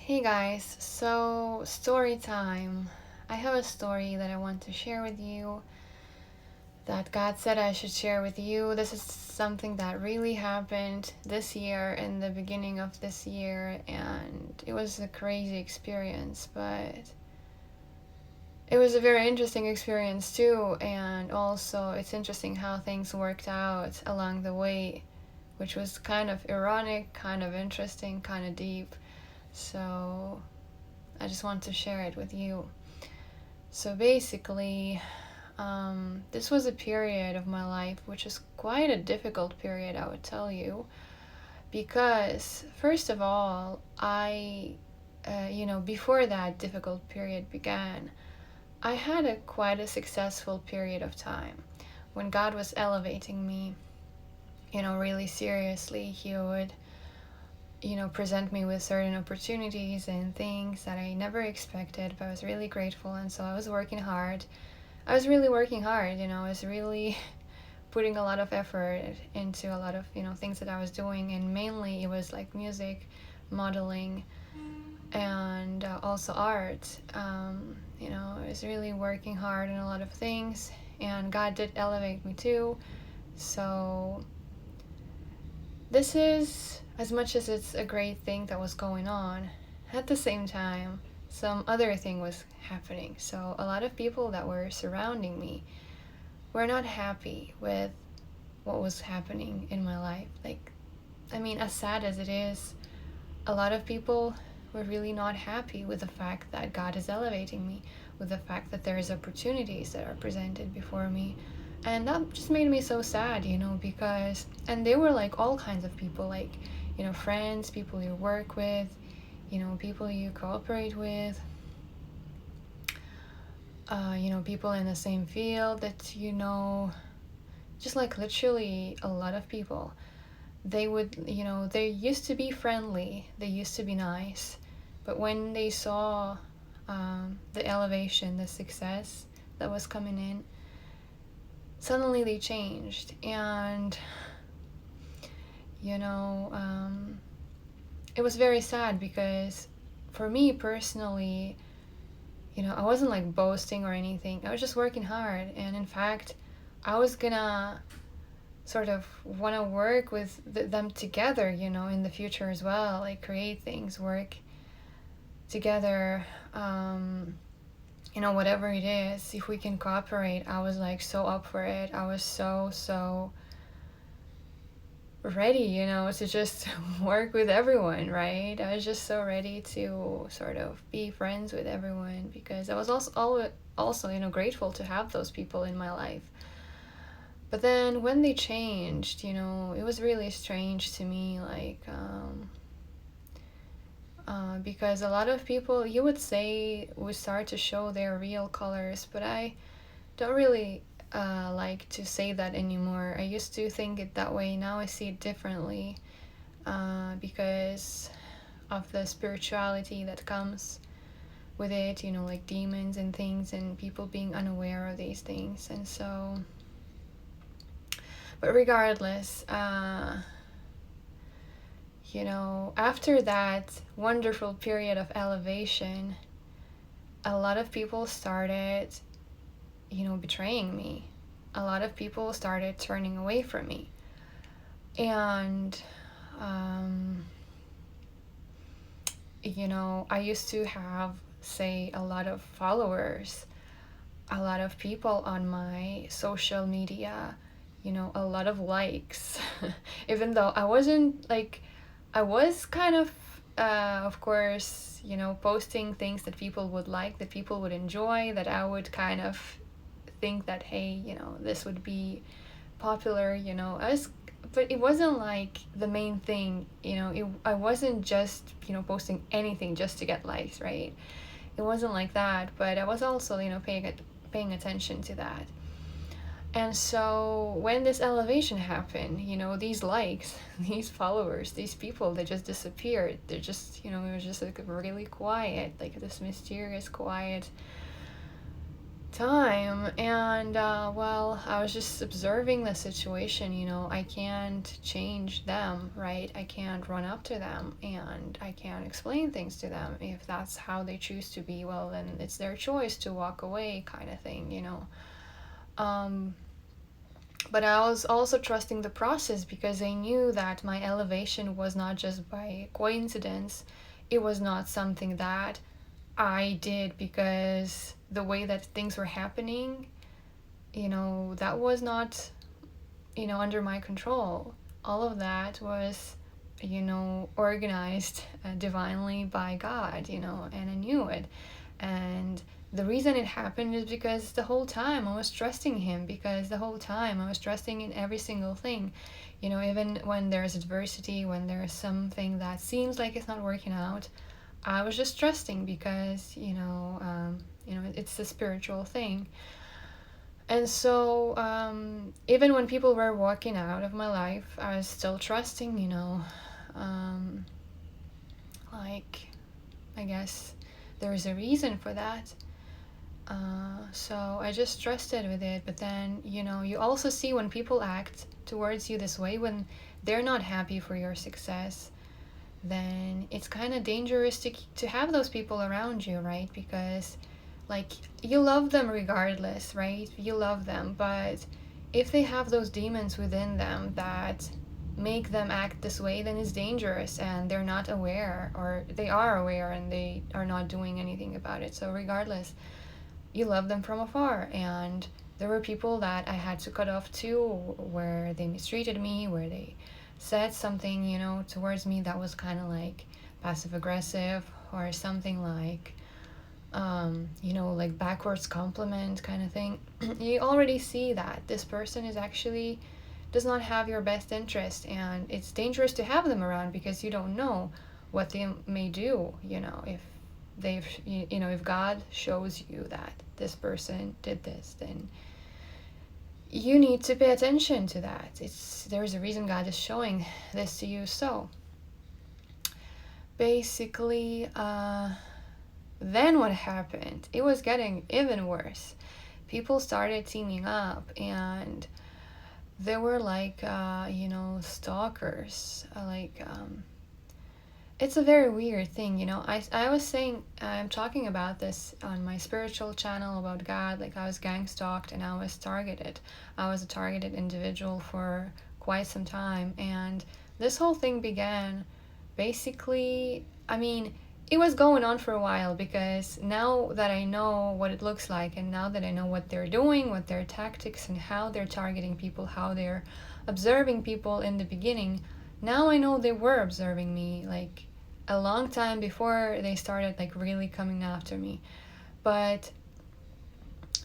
Hey guys, so story time. I have a story that I want to share with you that God said I should share with you. This is something that really happened this year, in the beginning of this year, and it was a crazy experience, but it was a very interesting experience too. And also, it's interesting how things worked out along the way, which was kind of ironic, kind of interesting, kind of deep. So I just want to share it with you. So basically, this was a period of my life which is quite a difficult period, I would tell you, because first of all, before that difficult period began, I had quite a successful period of time when God was elevating me, really seriously. He would present me with certain opportunities and things that I never expected, but I was really grateful. And so I was working hard. I was really working hard, I was really putting a lot of effort into a lot of, things that I was doing. And mainly it was like music, modeling, and also art. I was really working hard in a lot of things. And God did elevate me too. So this is, as much as it's a great thing that was going on, at the same time, some other thing was happening. So a lot of people that were surrounding me were not happy with what was happening in my life. As sad as it is, a lot of people were really not happy with the fact that God is elevating me, with the fact that there is opportunities that are presented before me. And that just made me so sad, because, and they were like all kinds of people, like, friends, people you work with, people you cooperate with, people in the same field that just like literally a lot of people. They would, they used to be friendly, they used to be nice, but when they saw the elevation, the success that was coming in, suddenly they changed. And it was very sad because for me personally, I wasn't like boasting or anything. I was just working hard, and in fact, I was gonna sort of want to work with them together, in the future as well, like create things, work together, whatever it is, if we can cooperate. I was like so up for it. I was so ready, to just work with everyone, right? I was just so ready to sort of be friends with everyone, because I was also grateful to have those people in my life. But then when they changed, it was really strange to me, because a lot of people, you would say, would start to show their real colors, but I don't really like to say that anymore. I used to think it that way. Now I see it differently, because of the spirituality that comes with it, like demons and things, and people being unaware of these things. And so, but regardless, after that wonderful period of elevation, a lot of people started, betraying me. A lot of people started turning away from me. And, I used to have, say, a lot of followers, a lot of people on my social media, a lot of likes. Even though I wasn't like, I was kind of course, posting things that people would like, that people would enjoy, that I would kind of think that, hey, this would be popular, but it wasn't like the main thing, I wasn't just, posting anything just to get likes, right? It wasn't like that, but I was also, paying attention to that. And so when this elevation happened, these likes, these followers, these people, they just disappeared. They're just, it was just like really quiet, like this mysterious quiet time. And well, I was just observing the situation. I can't change them, right? I can't run up to them and I can't explain things to them. If that's how they choose to be, well, then it's their choice to walk away, kind of thing. um but I was also trusting the process, because I knew that my elevation was not just by coincidence. It was not something that I did because the way that things were happening, that was not, under my control. All of that was, organized divinely by God, and I knew it. And the reason it happened is because the whole time I was trusting Him, because the whole time I was trusting in every single thing. Even when there's adversity, when there's something that seems like it's not working out, I was just trusting, because it's a spiritual thing. And so even when people were walking out of my life, I was still trusting. Um, like, I guess there's a reason for that. So I just trusted with it. But then you also see when people act towards you this way, when they're not happy for your success, then it's kind of dangerous to have those people around you, right? Because, like, you love them regardless, right? You love them, but if they have those demons within them that make them act this way, then it's dangerous, and they're not aware, or they are aware and they are not doing anything about it. So regardless, you love them from afar. And there were people that I had to cut off too, where they mistreated me, where they said something, towards me that was kind of like passive aggressive, or something like, like backwards compliment kind of thing. You already see that this person is actually does not have your best interest, and it's dangerous to have them around, because you don't know what they may do. If if God shows you that this person did this, then you need to pay attention to that. There's a reason God is showing this to you. So basically, then what happened? It was getting even worse. People started teaming up, and they were like, stalkers. It's a very weird thing. I was saying, I'm talking about this on my spiritual channel about God. Like, I was gang stalked and I was targeted. I was a targeted individual for quite some time. And this whole thing began basically, it was going on for a while, because now that I know what it looks like, and now that I know what they're doing, what their tactics, and how they're targeting people, how they're observing people in the beginning, now I know they were observing me, like, a long time before they started, like, really coming after me. But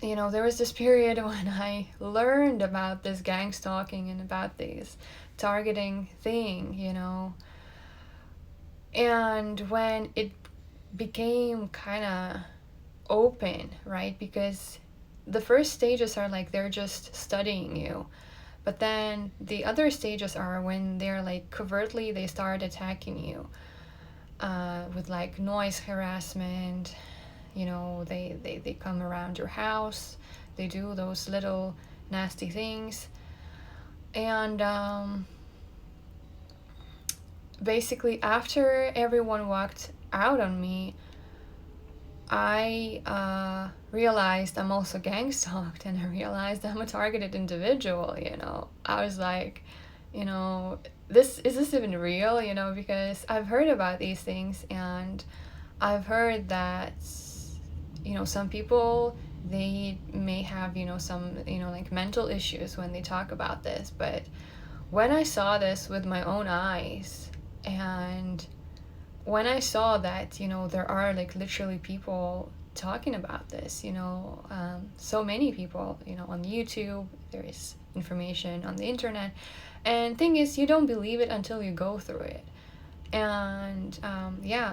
there was this period when I learned about this gang stalking and about this targeting thing, and when it became kind of open, right? Because the first stages are like they're just studying you, but then the other stages are when they're like covertly they start attacking you, with like noise harassment. They come around your house, they do those little nasty things. And basically, after everyone walked out on me, I realized I'm also gang stalked, and I realized I'm a targeted individual. I was like, is this even real? Because I've heard about these things, and I've heard that some people, they may have some like mental issues when they talk about this. But when I saw this with my own eyes, and when I saw that there are like literally people talking about this, so many people on YouTube, there is information on the internet, and thing is, you don't believe it until you go through it. And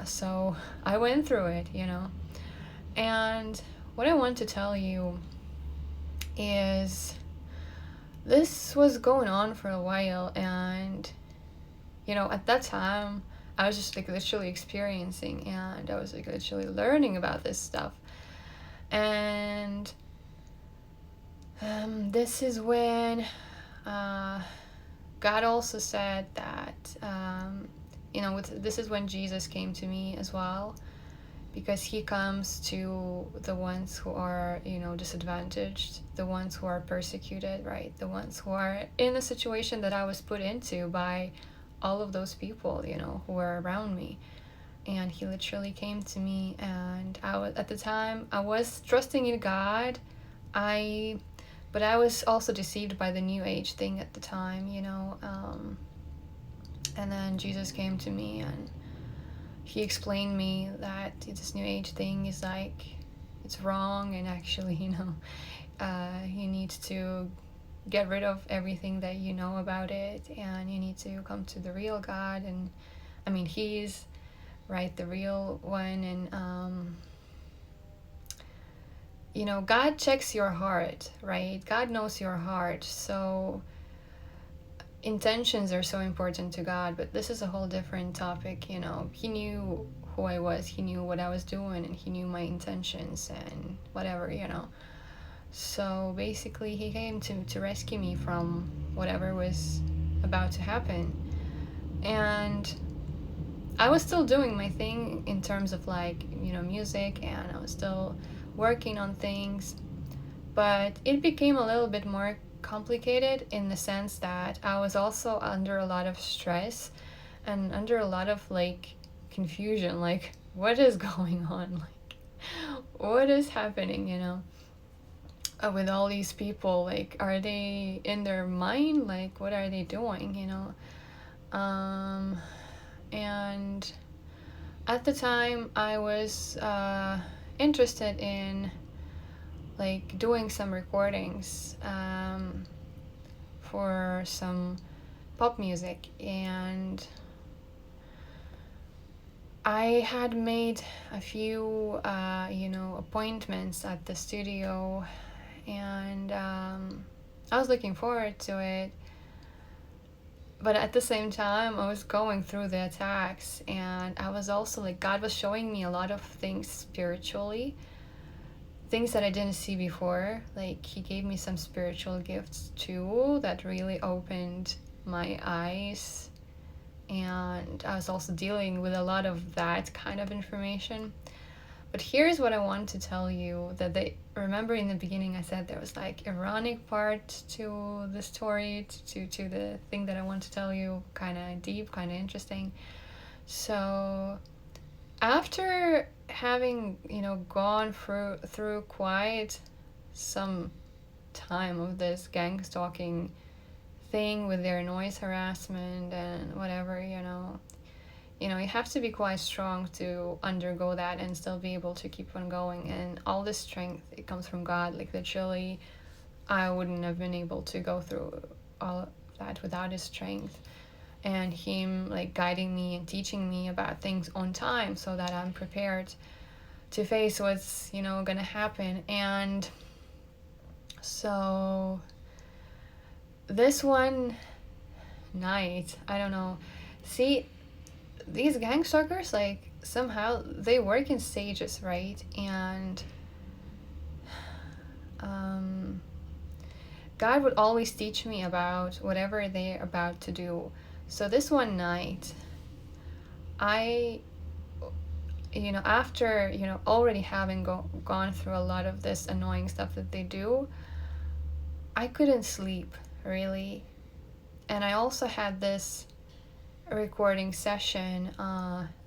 so I went through it. And what I want to tell you is, this was going on for a while, and at that time I was just like literally experiencing, and I was like literally learning about this stuff. And This is when God also said that, this is when Jesus came to me as well, because he comes to the ones who are, disadvantaged, the ones who are persecuted, right? The ones who are in a situation that I was put into by all of those people, who were around me. And he literally came to me, and at the time, I was trusting in God. But I was also deceived by the New Age thing at the time, and then Jesus came to me, and he explained me that this New Age thing is like, it's wrong, and actually, you need to get rid of everything that you know about it, and you need to come to the real God. And I mean, he's right, the real one. And God checks your heart, right? God knows your heart. So intentions are so important to God, but this is a whole different topic. He knew who I was, he knew what I was doing, and he knew my intentions and whatever. So basically, he came to rescue me from whatever was about to happen. And I was still doing my thing in terms of music, and I was still working on things, but it became a little bit more complicated in the sense that I was also under a lot of stress and under a lot of confusion, what is going on, what is happening, with all these people, are they in their mind, what are they doing, and at the time I was interested in doing some recordings for some pop music, and I had made a few appointments at the studio, and I was looking forward to it. But at the same time, I was going through the attacks, and I was also God was showing me a lot of things spiritually, things that I didn't see before. He gave me some spiritual gifts too that really opened my eyes, and I was also dealing with a lot of that kind of information. But here's what I want to tell you, remember in the beginning I said there was ironic part to the story, to the thing that I want to tell you, kind of deep, kind of interesting. So after having gone through quite some time of this gang stalking thing with their noise harassment and whatever, you have to be quite strong to undergo that and still be able to keep on going. And all this strength, it comes from God. Literally, I wouldn't have been able to go through all of that without his strength and him guiding me and teaching me about things on time so that I'm prepared to face what's gonna happen. And so this one night, I don't know, see, these gang stalkers, somehow they work in stages, right? And God would always teach me about whatever they're about to do. So this one night, I, after, already having gone through a lot of this annoying stuff that they do, I couldn't sleep, really. And I also had this recording session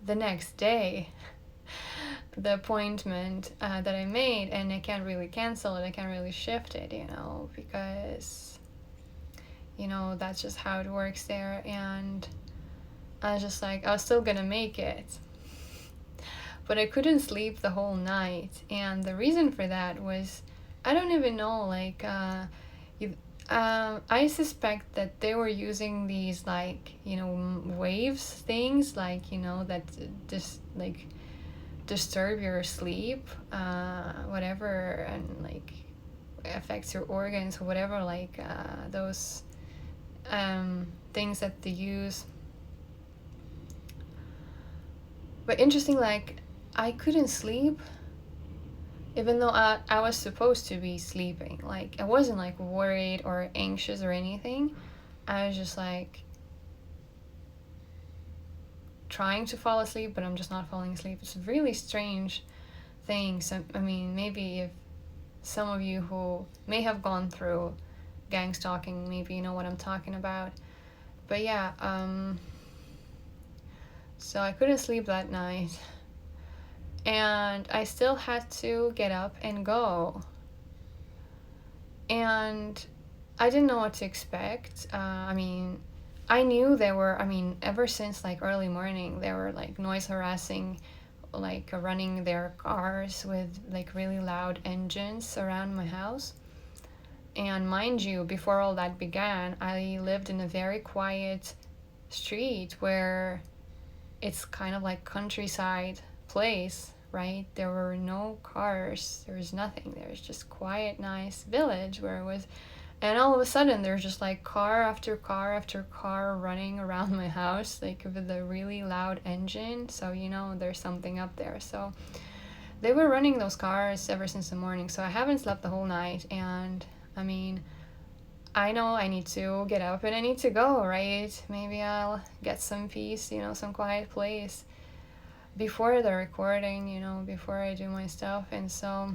the next day, the appointment that I made, and I can't really cancel it, I can't really shift it, because that's just how it works there. And I was just I was still gonna make it, but I couldn't sleep the whole night. And the reason for that was, I don't even know, I suspect that they were using these waves things, that just disturb your sleep, whatever, and affects your organs or whatever, those things that they use. But interesting, I couldn't sleep even though I was supposed to be sleeping. Like, I wasn't like worried or anxious or anything. I was just like trying to fall asleep, but I'm just not falling asleep. It's a really strange thing. So, I mean, maybe if some of you who may have gone through gang stalking, maybe you know what I'm talking about. But yeah, so I couldn't sleep that night. And I still had to get up and go. And I didn't know what to expect. I mean, I knew there were, I mean, ever since like early morning, there were like noise harassing, like running their cars with like really loud engines around my house. And mind you, before all that began, I lived in a very quiet street where it's kind of like countryside place, right? There were no cars, there was nothing. There was just quiet, nice village where it was, and all of a sudden there's just like car after car after car running around my house, like with a really loud engine. So you know there's something up there. So they were running those cars ever since the morning. So I haven't slept the whole night, and I mean, I know I need to get up and I need to go, right? Maybe I'll get some peace, you know, some quiet place before the recording, you know, before I do my stuff. And so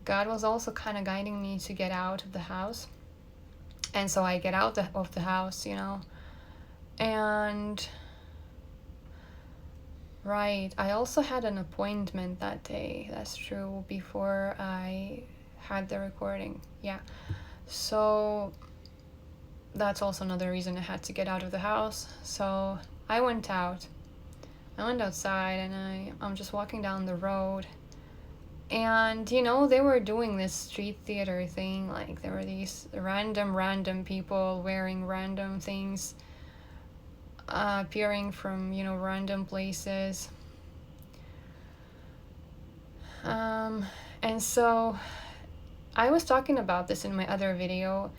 God was also kind of guiding me to get out of the house. And so I get out of the house, you know. And right, I also had an appointment that day. That's true, before I had the recording. Yeah. So that's also another reason I had to get out of the house. So I went out. I went outside and I'm just walking down the road. And, you know, they were doing this street theater thing. Like, there were these random people wearing random things, appearing from, you know, random places. And so I was talking about this in my other video.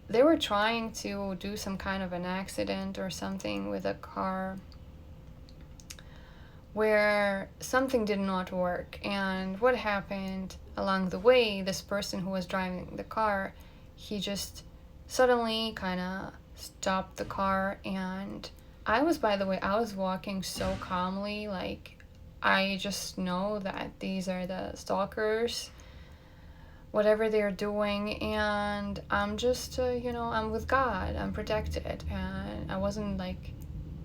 They were trying to do some kind of an accident or something with a car where something did not work. And what happened along the way, this person who was driving the car, he just suddenly kind of stopped the car. And I was, by the way, I was walking so calmly, like I just know that these are the stalkers, whatever they're doing, and I'm just, you know, I'm with God, I'm protected, and I wasn't like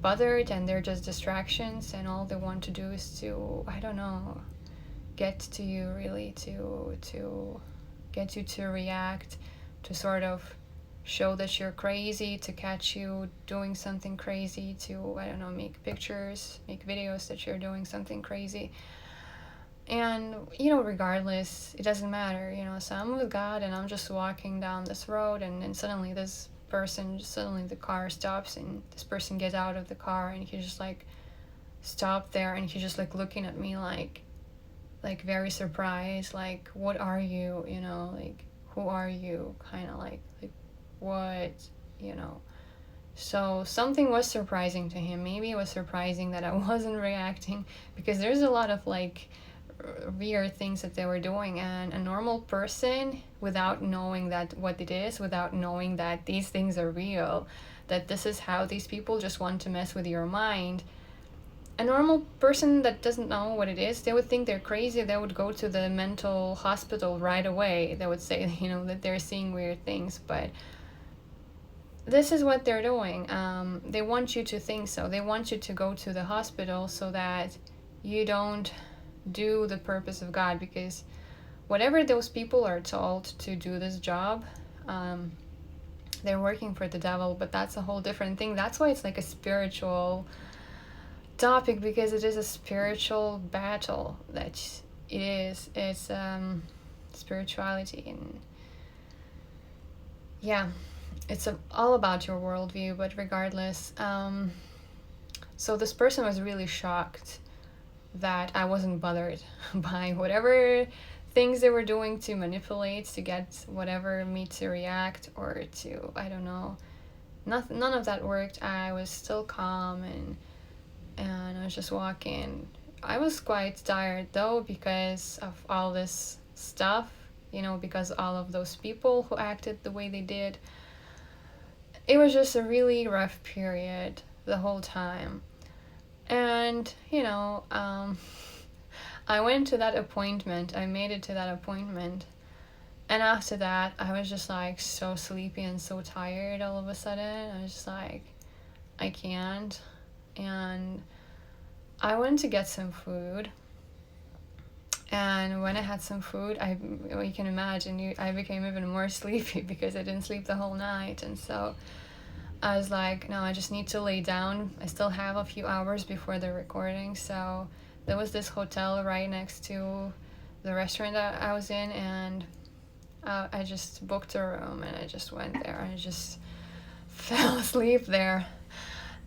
bothered, and they're just distractions, and all they want to do is to, I don't know, get to you, really, to get you to react, to sort of show that you're crazy, to catch you doing something crazy, to, I don't know, make pictures, make videos that you're doing something crazy. And, you know, regardless, it doesn't matter, you know. So I'm with God and I'm just walking down this road, and then suddenly suddenly the car stops, and this person gets out of the car, and he just like stopped there, and he's just like looking at me like very surprised, like, what are you, you know, like, who are you, kind of like what, you know. So something was surprising to him. Maybe it was surprising that I wasn't reacting, because there's a lot of like weird things that they were doing, and a normal person, without knowing that what it is, without knowing that these things are real, that this is how these people just want to mess with your mind, a normal person that doesn't know what it is, they would think they're crazy. They would go to the mental hospital right away. They would say, you know, that they're seeing weird things. But this is what they're doing. They want you to think so. They want you to go to the hospital so that you don't do the purpose of God, because whatever those people are told to do this job, they're working for the devil. But that's a whole different thing. That's why it's like a spiritual topic, because it is a spiritual battle. That it is. It's spirituality, and yeah, it's all about your worldview. But regardless, so this person was really shocked that I wasn't bothered by whatever things they were doing to manipulate, to get whatever me to react, or to, I don't know. None of that worked. I was still calm, and I was just walking. I was quite tired though because of all this stuff, because all of those people who acted the way they did. It was just a really rough period the whole time. And, I went to that appointment. I made it to that appointment. And after that, I was just like so sleepy and so tired all of a sudden. I was just like, I can't. And I went to get some food. And when I had some food, you can imagine, I became even more sleepy because I didn't sleep the whole night. And so I was like, no, I just need to lay down. I still have a few hours before the recording. So there was this hotel right next to the restaurant that I was in, and I just booked a room and I just went there. I just fell asleep there.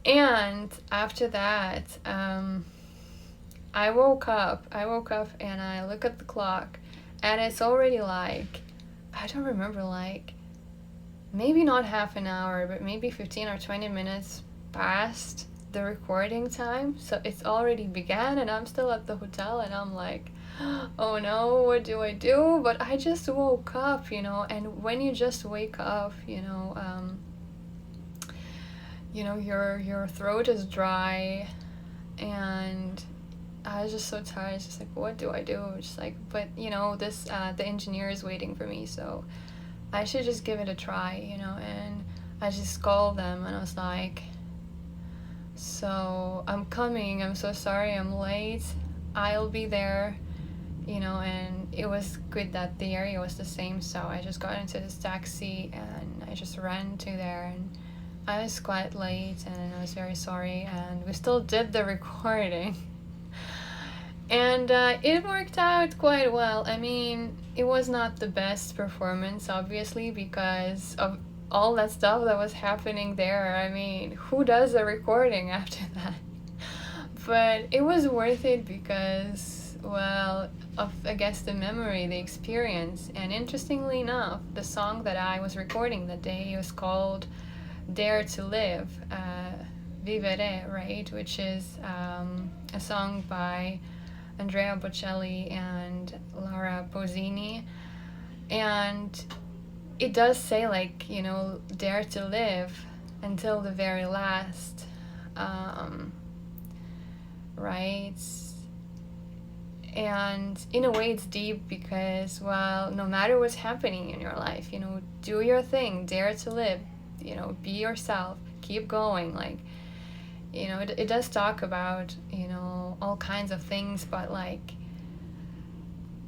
And after that, I woke up and I look at the clock, and it's already like, I don't remember, like maybe not half an hour, but maybe 15 or 20 minutes past the recording time. So it's already began and I'm still at the hotel, and I'm like, oh no, what do I do? But I just woke up, and when you just wake up, your throat is dry, and I was just so tired. It's just like, what do I do? Just like, but this the engineer is waiting for me, so I should just give it a try, and I just called them and I was like, so I'm coming, I'm so sorry I'm late, I'll be there, and it was good that the area was the same, so I just got into this taxi and I just ran to there, and I was quite late and I was very sorry, and we still did the recording. And it worked out quite well. I mean, it was not the best performance, obviously, because of all that stuff that was happening there. I mean, who does a recording after that? But it was worth it because, well, of, I guess, the memory, the experience. And interestingly enough, the song that I was recording that day was called Dare to Live, Vivere, right? Which is a song by Andrea Bocelli and Laura Pausini, and it does say, like, dare to live until the very last, right? And in a way it's deep because, well, no matter what's happening in your life, do your thing, dare to live, be yourself, keep going, like, it does talk about, all kinds of things, but like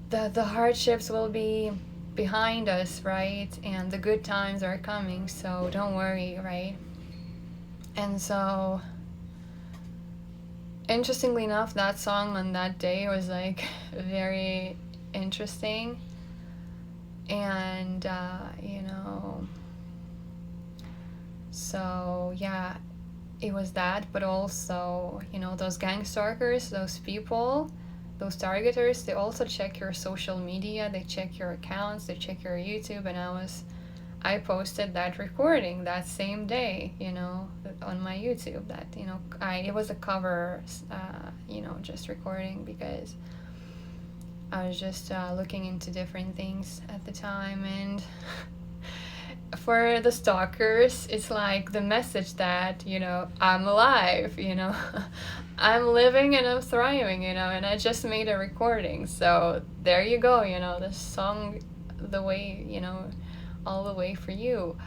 the hardships will be behind us, right? And the good times are coming, so don't worry, right? And so, interestingly enough, that song on that day was like very interesting. And, so yeah, it was that, but also, those gang stalkers, those people, those targeters, they also check your social media, they check your accounts, they check your YouTube, and I posted that recording that same day, on my YouTube, that, it was a cover, just recording, because I was just looking into different things at the time, and for the stalkers, it's like the message that, I'm alive, I'm living and I'm thriving, and I just made a recording. So there you go, the song, the way, all the way for you.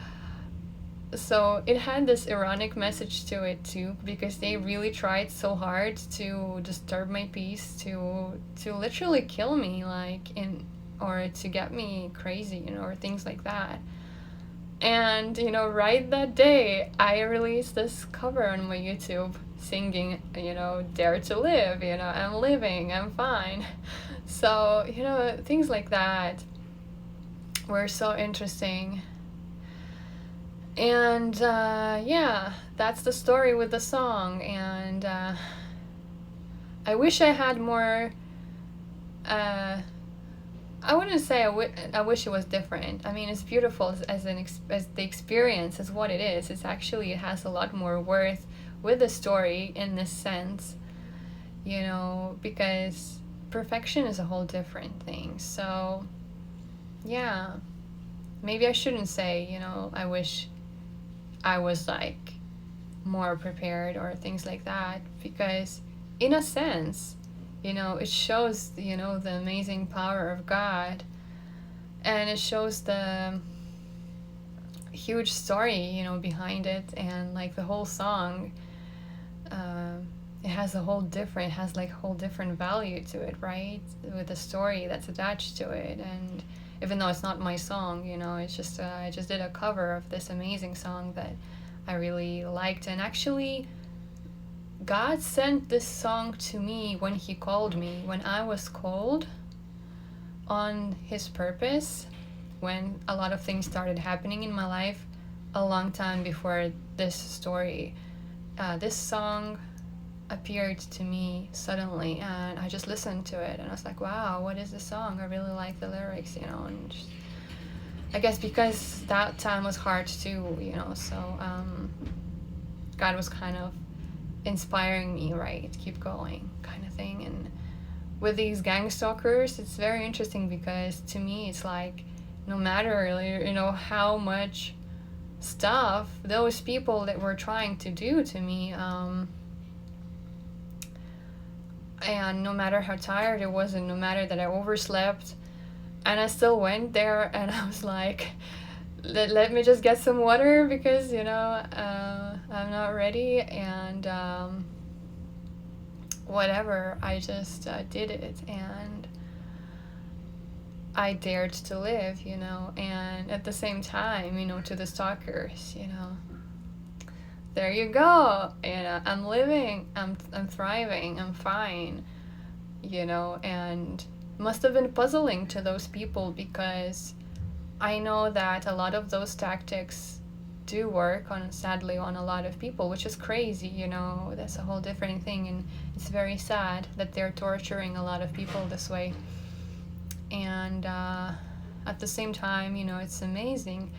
So it had this ironic message to it too, because they really tried so hard to disturb my peace, to literally kill me, like, or to get me crazy, or things like that. And, right that day, I released this cover on my YouTube singing, Dare to Live, I'm living, I'm fine. So, things like that were so interesting. And, yeah, that's the story with the song. And I wish I had more... I wouldn't say I wish it was different. I mean, it's beautiful as the experience, as what it is. It has a lot more worth with the story in this sense. because perfection is a whole different thing. So, yeah, maybe I shouldn't say, I wish I was like more prepared or things like that, because in a sense, it shows, the amazing power of God, and it shows the huge story, behind it, and like the whole song, it has like a whole different value to it, right? With the story that's attached to it. And even though it's not my song, it's just I just did a cover of this amazing song that I really liked. And actually, God sent this song to me when He called me, when I was called on His purpose, when a lot of things started happening in my life a long time before this story. This song appeared to me suddenly, and I just listened to it, and I was like, wow, what is this song? I really like the lyrics, and just, I guess because that time was hard too, so God was kind of inspiring me, right? Keep going, kind of thing. And with these gang stalkers, it's very interesting, because to me it's like, no matter how much stuff those people that were trying to do to me, and no matter how tired it was, and no matter that I overslept, and I still went there, and I was like, let me just get some water, because I'm not ready, and whatever, I just did it, and I dared to live, and at the same time, to the stalkers, there you go, I'm living, I'm thriving, I'm fine, and must have been puzzling to those people, because I know that a lot of those tactics do work sadly on a lot of people, which is crazy, that's a whole different thing, and it's very sad that they're torturing a lot of people this way. And at the same time, it's amazing,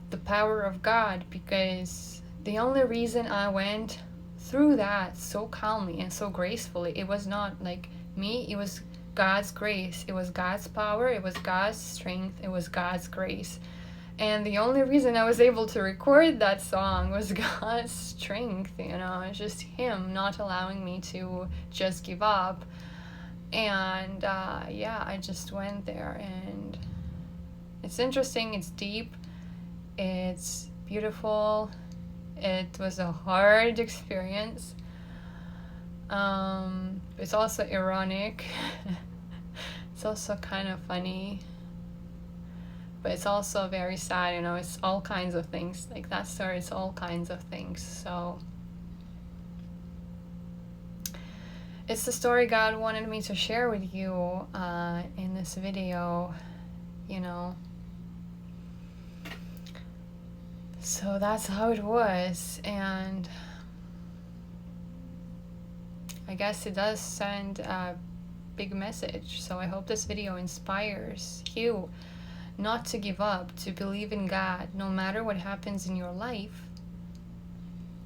the power of God, because the only reason I went through that so calmly and so gracefully, it was not like me, it was God's grace, it was God's power, it was God's strength, it was God's grace. And the only reason I was able to record that song was God's strength, it's just Him not allowing me to just give up. And I just went there, and it's interesting, it's deep, it's beautiful, it was a hard experience. It's also ironic. It's also kind of funny, but it's also very sad, it's all kinds of things. Like that story, it's all kinds of things. So it's the story God wanted me to share with you in this video, So that's how it was, and I guess it does send a big message. So I hope this video inspires you not to give up, to believe in God no matter what happens in your life.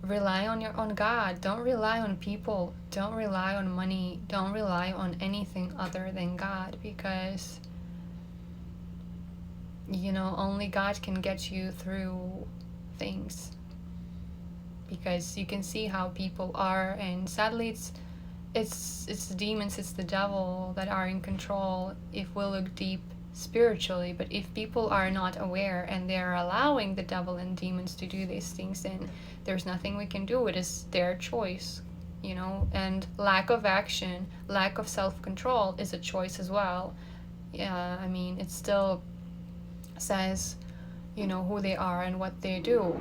Rely on God. Don't rely on people. Don't rely on money. Don't rely on anything other than God, because only God can get you through things, because you can see how people are, and sadly it's the demons, it's the devil that are in control if we look deep spiritually. But if people are not aware and they're allowing the devil and demons to do these things, then there's nothing we can do. It is their choice, and lack of action, lack of self-control is a choice as well. I mean, it still says who they are and what they do.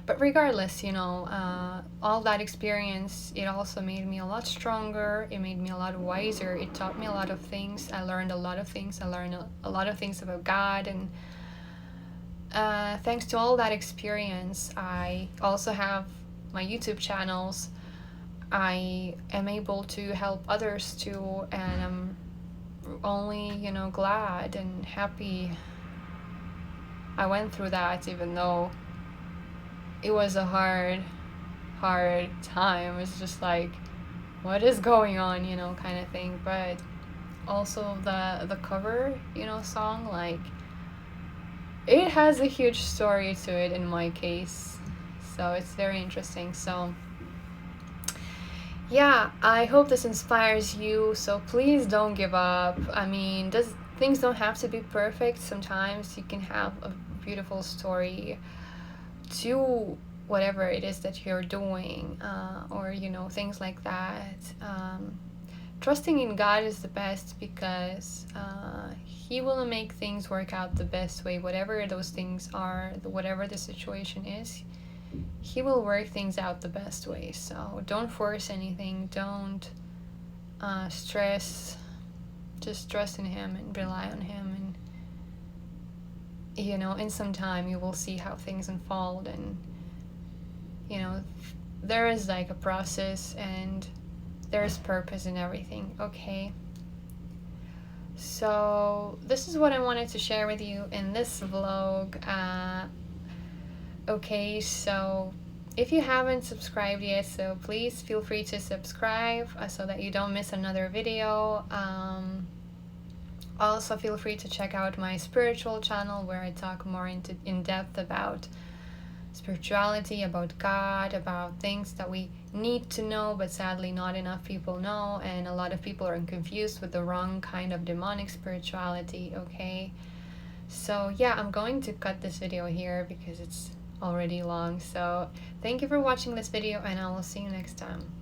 But regardless, all that experience, it also made me a lot stronger. It made me a lot wiser. It taught me a lot of things. I learned a lot of things. I learned a lot of things about God. And thanks to all that experience, I also have my YouTube channels. I am able to help others too. And I'm only, glad and happy I went through that, even though it was a hard time. It's just like what is going on, kind of thing. But also the cover, song, like, it has a huge story to it in my case. So it's very interesting. So yeah, I hope this inspires you. So please don't give up. I mean, things don't have to be perfect. Sometimes you can have a beautiful story to whatever it is that you're doing, or things like that. Trusting in God is the best, because He will make things work out the best way, whatever those things are, whatever the situation is. He will work things out the best way. So don't force anything. Don't stress. Just trust in Him and rely on Him. And in some time you will see how things unfold. And there is like a process, and there's purpose in everything. Okay. So this is what I wanted to share with you in this vlog. Okay, so if you haven't subscribed yet, so please feel free to subscribe, so that you don't miss another video. Also feel free to check out my spiritual channel, where I talk more in depth about spirituality, about God, about things that we need to know, but sadly not enough people know, and a lot of people are confused with the wrong kind of demonic spirituality. Okay, so yeah, I'm going to cut this video here because it's already long. So thank you for watching this video, and I will see you next time.